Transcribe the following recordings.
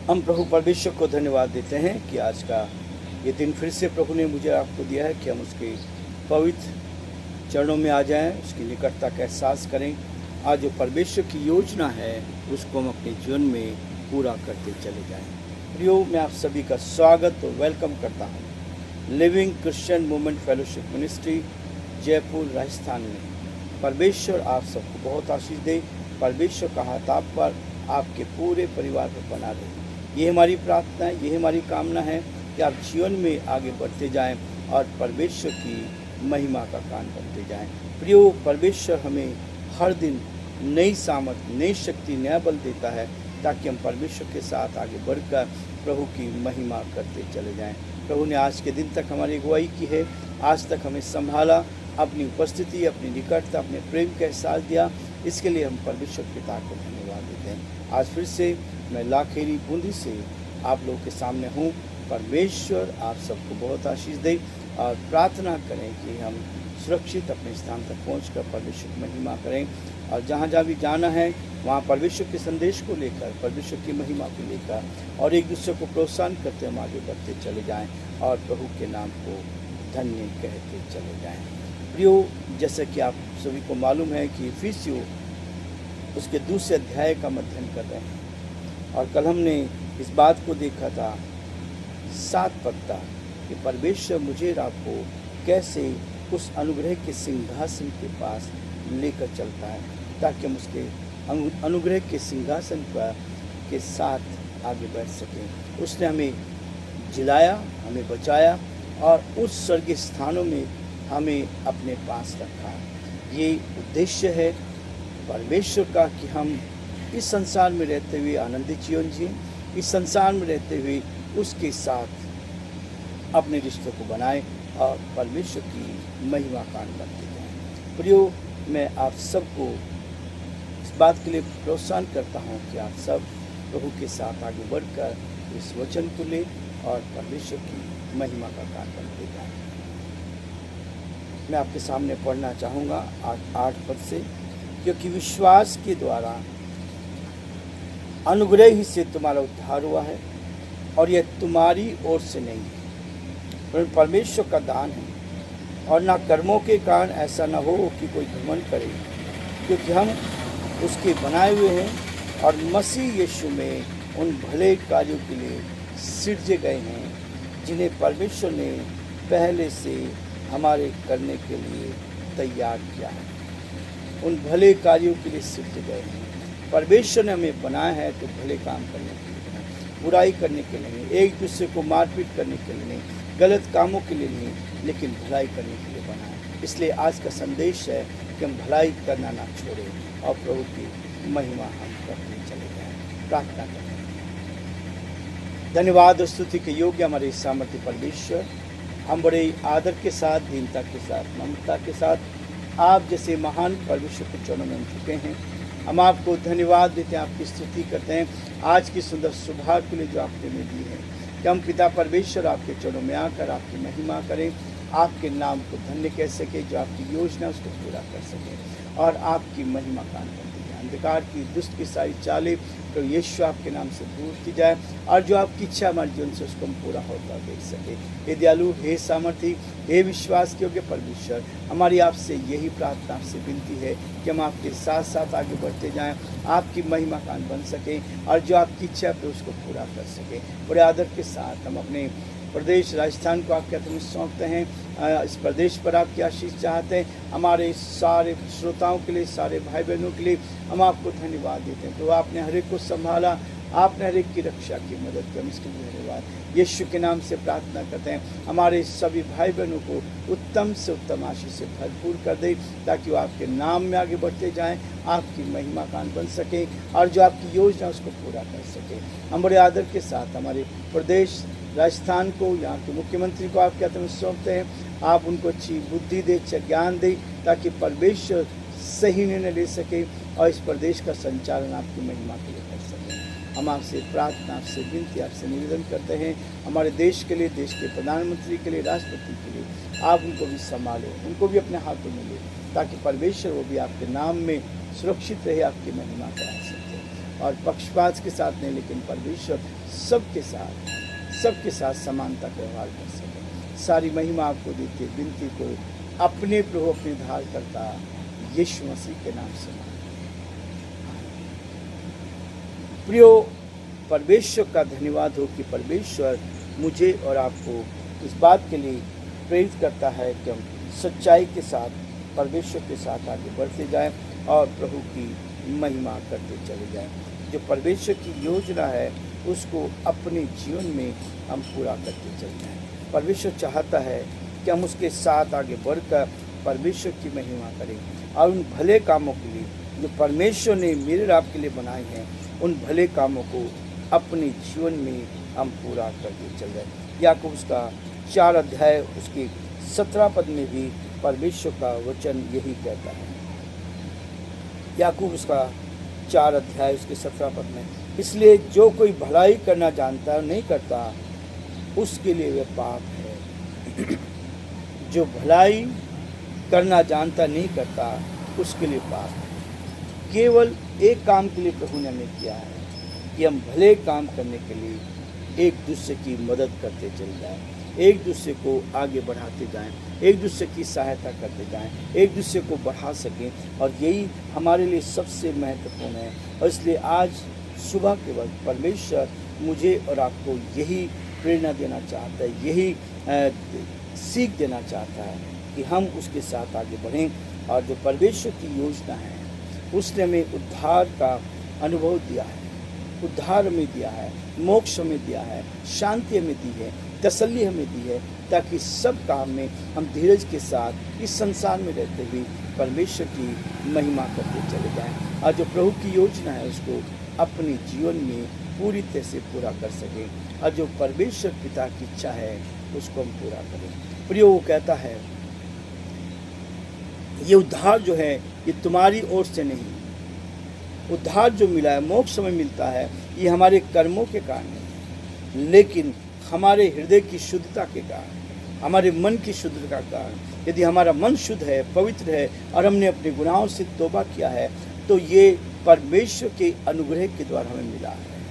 हम प्रभु परमेश्वर को धन्यवाद देते हैं कि आज का ये दिन फिर से प्रभु ने मुझे आपको दिया है कि हम उसके पवित्र चरणों में आ जाएं, उसकी निकटता का एहसास करें। आज जो परमेश्वर की योजना है उसको हम अपने जीवन में पूरा करते चले जाएं। प्रियो, मैं आप सभी का स्वागत और वेलकम करता हूं living Christian movement fellowship ministry Jaipur Rajasthan में। परमेश्वर आप सबको बहुत आशीष दे। परमेश्वर का हाथ आप पर, आपके पूरे परिवार पर बना रहे। ये हमारी प्रार्थना है, ये हमारी कामना है कि आप जीवन में आगे बढ़ते जाएं और परमेश्वर की महिमा का कान बनते जाएं। प्रियो, परमेश्वर हमें हर दिन नई सामर्थ, नई शक्ति, नया बल देता है ताकि हम परमेश्वर के साथ आगे बढ़कर प्रभु की महिमा करते चले जाएं। प्रभु ने आज के दिन तक हमारी अगुवाई की है, आज तक हमें संभाला, अपनी उपस्थिति, अपनी निकटता, अपने प्रेम का एहसास दिया। इसके लिए हम परमेश्वर पिता को धन्यवाद देते हैं। आज फिर से मैं लाखेरी बूंदी से आप लोगों के सामने हूँ। परमेश्वर आप सबको बहुत आशीष दे और प्रार्थना करें कि हम सुरक्षित अपने स्थान तक पहुंचकर परमेश्वर की महिमा करें और जहाँ जहाँ भी जाना है वहाँ परमेश्वर के संदेश को लेकर, परमेश्वर की महिमा को लेकर और एक दूसरे को प्रोत्साहन करते हम आगे बढ़ते चले जाएं और प्रभु के नाम को धन्य कहते चले जाएं। प्रियो, जैसे कि आप सभी को मालूम है कि इफिसियों उसके दूसरे अध्याय का अध्ययन कर रहे हैं और कल हमने इस बात को देखा था 7 पद कि परमेश्वर मुझे और आपको कैसे उस अनुग्रह के सिंहासन के पास लेकर चलता है ताकि हम उसके अनुग्रह के सिंहासन पर के साथ आगे बढ़ सकें। उसने हमें जिलाया, हमें बचाया और उस स्वर्गीय स्थानों में हमें अपने पास रखा। ये उद्देश्य है परमेश्वर का कि हम इस संसार में रहते हुए आनंदित जीवन जिए, इस संसार में रहते हुए उसके साथ अपने रिश्तों को बनाएं और परमेश्वर की महिमा कान करते जाएं। प्रियो, मैं आप सबको इस बात के लिए प्रोत्साहन करता हूं कि आप सब प्रभु के साथ आगे बढ़कर इस वचन को लें और परमेश्वर की महिमा का कान करते जाएं। मैं आपके सामने पढ़ना चाहूँगा 8 पद से, क्योंकि विश्वास के द्वारा अनुग्रह ही से तुम्हारा उद्धार हुआ है और यह तुम्हारी ओर से नहीं है, पर परमेश्वर का दान है और ना कर्मों के कारण, ऐसा न हो कि कोई घमंड करे, क्योंकि हम उसके बनाए हुए हैं और मसीह यीशु में उन भले कार्यों के लिए सृजे गए हैं जिन्हें परमेश्वर ने पहले से हमारे करने के लिए तैयार किया है। उन भले कार्यों के लिए सृजे गए हैं। परमेश्वर ने हमें बनाया है तो भले काम करने के लिए बनाया, बुराई करने के लिए नहीं, एक दूसरे को मारपीट करने के लिए नहीं, गलत कामों के लिए नहीं, लेकिन भलाई करने के लिए बनाया। इसलिए आज का संदेश है कि हम भलाई करना ना छोड़ें और प्रभु की महिमा हम करते चले जाएं। प्रार्थना करें। धन्यवाद और स्तुति के योग्य हमारे सामर्थ्य परमेश्वर, हम बड़े आदर के साथ, दीनता के साथ, ममता के साथ आप जैसे महान परमेश्वर के चरणों में चुके हैं। हम आपको धन्यवाद देते हैं, आपकी स्तुति करते हैं आज की सुंदर सुबह के लिए जो आपने हमें दी है कि हम पिता परमेश्वर आपके चरणों में आकर आपकी महिमा करें, आपके नाम को धन्य कह सके, जो आपकी योजना उसको पूरा कर सके और आपकी महिमा कान करती जाए। अंधकार की दुष्ट की सारी चालें तो यीशु आपके नाम से दूर की जाए और जो आपकी इच्छा हमारे जीवन से उसको हम पूरा होता देख सके। हे दयालु, हे सामर्थी, हे विश्वास के योग्य परमेश्वर, हमारी आपसे यही प्रार्थना, आपसे विनती है कि हम आपके साथ साथ आगे बढ़ते जाएं, आपकी महिमा कान बन सके और जो आपकी इच्छा है उसको पूरा कर सके। बड़े आदर के साथ हम अपने प्रदेश राजस्थान को आपके हाथों में सौंपते हैं। इस प्रदेश पर आपकी आशीष चाहते हैं। हमारे सारे श्रोताओं के लिए, सारे भाई बहनों के लिए हम आपको धन्यवाद देते हैं। तो आपने हर एक को संभाला, आपने हर एक की रक्षा की, मदद की, हम इसके लिए धन्यवाद यीशु के नाम से प्रार्थना करते हैं। हमारे सभी भाई बहनों को उत्तम से उत्तम आशीष से भरपूर कर दे ताकि वो आपके नाम में आगे बढ़ते जाएं, आपकी महिमा कान बन सके और जो आपकी योजना उसको पूरा कर सके। हम बड़े आदर के साथ हमारे प्रदेश राजस्थान को, यहाँ के मुख्यमंत्री को आपके हाथों में सौंपते हैं। आप उनको अच्छी बुद्धि दे, अच्छा ज्ञान दे ताकि परमेश्वर सही निर्णय ले सके और इस प्रदेश का संचालन आपकी महिमा के लिए कर सके। हम आपसे प्रार्थना, आपसे विनती, आपसे निवेदन करते हैं हमारे देश के लिए, देश के प्रधानमंत्री के लिए, राष्ट्रपति के लिए आप उनको भी संभालें, उनको भी अपने हाथों में लें ताकि परमेश्वर वो भी आपके नाम में सुरक्षित रहे, आपकी महिमा करा सके। और पक्षपात के साथ नहीं, लेकिन परमेश्वर सबके साथ समानता का व्यवहार कर सके। सारी महिमा आपको देते विनती को अपने प्रभु अपने धार करता यीशु मसीह के नाम से प्रियो, परमेश्वर का धन्यवाद हो कि परमेश्वर मुझे और आपको इस बात के लिए प्रेरित करता है कि हम सच्चाई के साथ परमेश्वर के साथ आगे बढ़ते जाएं और प्रभु की महिमा करते चले जाएं। जो परमेश्वर की योजना है उसको अपने जीवन में हम पूरा करते चले जाएं। परमेश्वर चाहता है कि हम उसके साथ आगे बढ़कर परमेश्वर की महिमा करें और उन भले कामों के लिए जो परमेश्वर ने मेरे और आपके लिए बनाए हैं, उन भले कामों को अपने जीवन में हम पूरा करते चल जाएं। याकूब उसका 4 अध्याय उसके 17 पद में भी परमेश्वर का वचन यही कहता है। याकूब उसका 4 अध्याय उसके 17 पद में, इसलिए जो कोई भलाई करना जानता है नहीं करता, उसके लिए वह पाप है। जो भलाई करना जानता नहीं करता, उसके लिए पाप है। केवल एक काम के लिए प्रभु ने हमें किया है कि हम भले काम करने के लिए एक दूसरे की मदद करते चले जाएं, एक दूसरे को आगे बढ़ाते जाएं, एक दूसरे की सहायता करते जाएं, एक दूसरे को बढ़ा सकें। और यही हमारे लिए सबसे महत्वपूर्ण है। और इसलिए आज सुबह के वक्त परमेश्वर मुझे और आपको यही प्रेरणा देना चाहता है, यही सीख देना चाहता है कि हम उसके साथ आगे बढ़ें। और जो परमेश्वर की योजना है उसने हमें उद्धार का अनुभव दिया है, उद्धार हमें दिया है, मोक्ष हमें दिया है, शांति हमें दी है, तसल्ली हमें दी है, ताकि सब काम में हम धीरज के साथ इस संसार में रहते हुए परमेश्वर की महिमा करते चले जाएं और जो प्रभु की योजना है उसको अपने जीवन में पूरी तरह से पूरा कर सकें और जो परमेश्वर पिता की इच्छा है उसको हम पूरा करें। प्रियो, वो कहता है ये उद्धार जो है ये तुम्हारी ओर से नहीं, उद्धार जो मिला है, मोक्ष हमें मिलता है, ये हमारे कर्मों के कारण नहीं, लेकिन हमारे हृदय की शुद्धता के कारण, हमारे मन की शुद्धता के कारण। यदि हमारा मन शुद्ध है, पवित्र है और हमने अपने गुनाहों से तौबा किया है, तो ये परमेश्वर के अनुग्रह के द्वारा हमें मिला है।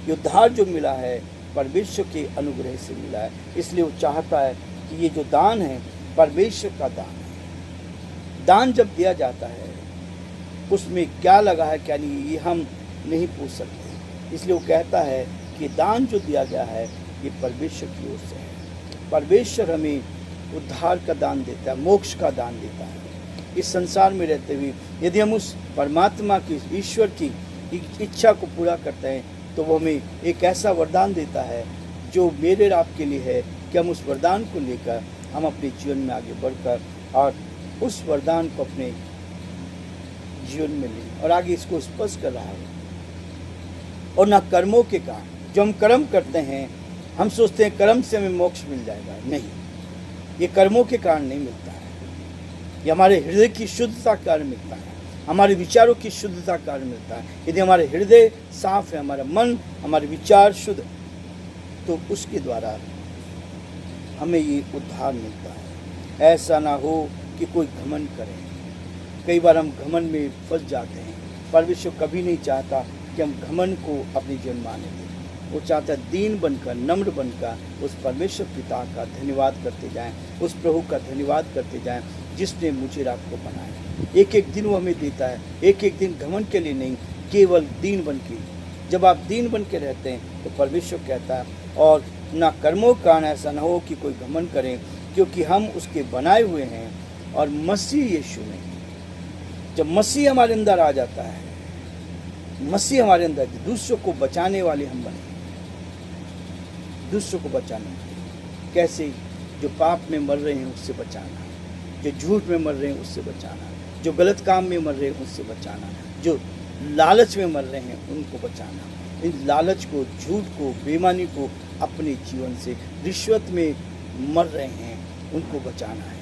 ये उद्धार जो मिला है परमेश्वर के अनुग्रह से मिला है। इसलिए वो चाहता है कि ये जो दान है परमेश्वर का दान है। दान जब दिया जाता है उसमें क्या लगा है क्या नहीं, ये हम नहीं पूछ सकते। इसलिए वो कहता है कि दान जो दिया गया है ये परमेश्वर की ओर से है। परमेश्वर हमें उद्धार का दान देता है, मोक्ष का दान देता है। इस संसार में रहते हुए यदि हम उस परमात्मा की, ईश्वर की इच्छा को पूरा करते हैं, तो वो हमें एक ऐसा वरदान देता है जो मेरे और आपके लिए है कि हम उस वरदान को लेकर हम अपने जीवन में आगे बढ़कर और उस वरदान को अपने जीवन में लें। और आगे इसको स्पष्ट कर रहा है, और ना कर्मों के कारण। जो हम कर्म करते हैं हम सोचते हैं कर्म से हमें मोक्ष मिल जाएगा, नहीं, ये कर्मों के कारण नहीं मिलता है। ये हमारे हृदय की शुद्धता के कारण मिलता है, हमारे विचारों की शुद्धता के कारण मिलता है। यदि हमारे हृदय साफ है, हमारा मन, हमारे विचार शुद्ध, तो उसके द्वारा हमें ये उद्धार मिलता है। ऐसा ना हो कि कोई घमंड करे। कई बार हम घमंड में फंस जाते हैं। परमेश्वर कभी नहीं चाहता कि हम घमंड को अपने जीवन में आने दें। वो चाहता है दीन बनकर, नम्र बनकर उस परमेश्वर पिता का धन्यवाद करते जाएं, उस प्रभु का धन्यवाद करते जाएं जिसने मुझे रात को बनाया। एक एक दिन वो हमें देता है, एक एक दिन घमंड के लिए नहीं, केवल दीन बन के। जब आप दीन बन के रहते हैं तो परमेश्वर कहता है, और ना कर्मों का कारण ऐसा ना हो कि कोई घमंड करें, क्योंकि हम उसके बनाए हुए हैं। और मसीह यीशु में जब मसीह हमारे अंदर आ जाता है, मसीह हमारे अंदर, दूसरों को बचाने वाले हम बने। दूसरों को बचाना कैसे? जो पाप में मर रहे हैं उससे बचाना, जो झूठ में मर रहे हैं उससे बचाना, जो गलत काम में मर रहे हैं उससे बचाना, जो लालच में मर रहे हैं उनको बचाना। इन लालच को, झूठ को, बेईमानी को अपने जीवन से, रिश्वत में मर रहे हैं उनको बचाना है।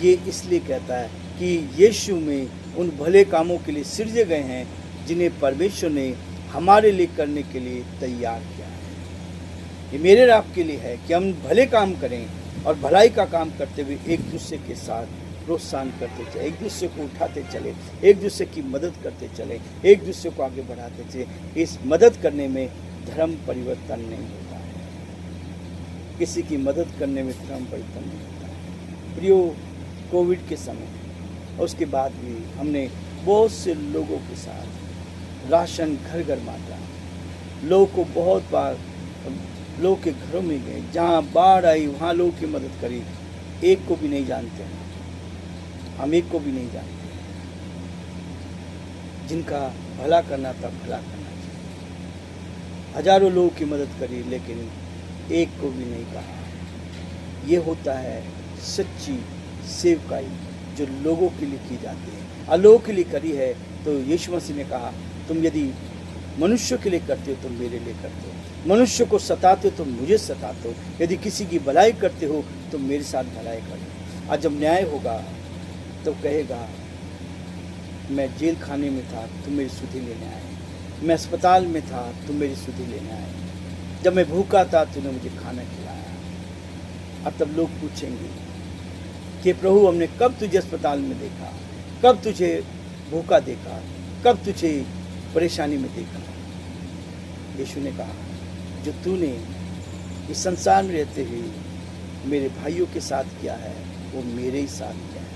ये इसलिए कहता है कि यीशु में उन भले कामों के लिए सृजे गए हैं जिन्हें परमेश्वर ने हमारे लिए करने के लिए तैयार किया है। ये मेरे और आपके लिए है कि हम भले काम करें और भलाई का काम करते हुए एक दूसरे के साथ प्रोत्साहन करते चले, एक दूसरे को उठाते चले, एक दूसरे की मदद करते चले, एक दूसरे को आगे बढ़ाते चले। इस मदद करने में धर्म परिवर्तन नहीं होता है, किसी की मदद करने में धर्म परिवर्तन नहीं होता है। प्रियो, कोविड के समय उसके बाद भी हमने बहुत से लोगों के साथ राशन घर घर बांटा। लोगों को बहुत बार लोग के घरों में गए, जहाँ बाढ़ आई वहाँ लोगों की मदद करी। एक को भी नहीं जानते हैं, हम एक को भी नहीं जानते। जिनका भला करना था भला करना चाहिए। हजारों लोगों की मदद करी लेकिन एक को भी नहीं कहा। ये होता है सच्ची सेवकाई जो लोगों के लिए की जाती है। और लोगों के लिए करी है तो यीशु मसीह ने कहा, तुम यदि मनुष्य के लिए करते हो तो मेरे लिए करते हो, मनुष्य को सताते हो तो मुझे सताते हो, यदि किसी की भलाई करते हो तो मेरे साथ भलाई करो। आज जब न्याय होगा तो कहेगा, मैं जेल खाने में था तुम मेरी सुधि लेने आए, मैं अस्पताल में था तुम मेरी सुधि लेने आए, जब मैं भूखा था तूने मुझे खाना खिलाया। अब तब लोग पूछेंगे कि प्रभु हमने कब तुझे अस्पताल में देखा, कब तुझे भूखा देखा, कब तुझे परेशानी में देखा। यीशु ने कहा, जो तूने इस संसार में रहते हुए मेरे भाइयों के साथ किया है वो मेरे ही साथ किया है।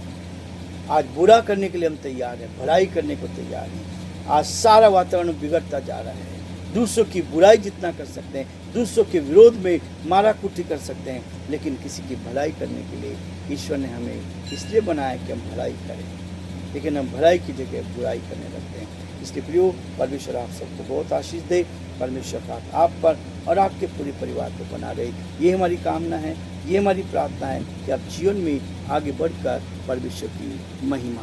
आज बुरा करने के लिए हम तैयार हैं, भलाई करने को तैयार हैं। आज सारा वातावरण बिगड़ता जा रहा है। दूसरों की बुराई जितना कर सकते हैं, दूसरों के विरोध में मारा कुटी कर सकते हैं, लेकिन किसी की भलाई करने के लिए ईश्वर ने हमें इसलिए बनाया कि हम भलाई करें, लेकिन हम भलाई की जगह बुराई करने लगते हैं। इसलिए प्रियो, परमेश्वर आप सबको बहुत आशीष दे। परमेश्वर का आप पर और आपके पूरे परिवार को बना रहे, ये हमारी कामना है, ये हमारी प्रार्थना है कि आप जीवन में आगे बढ़कर परमेश्वर की महिमा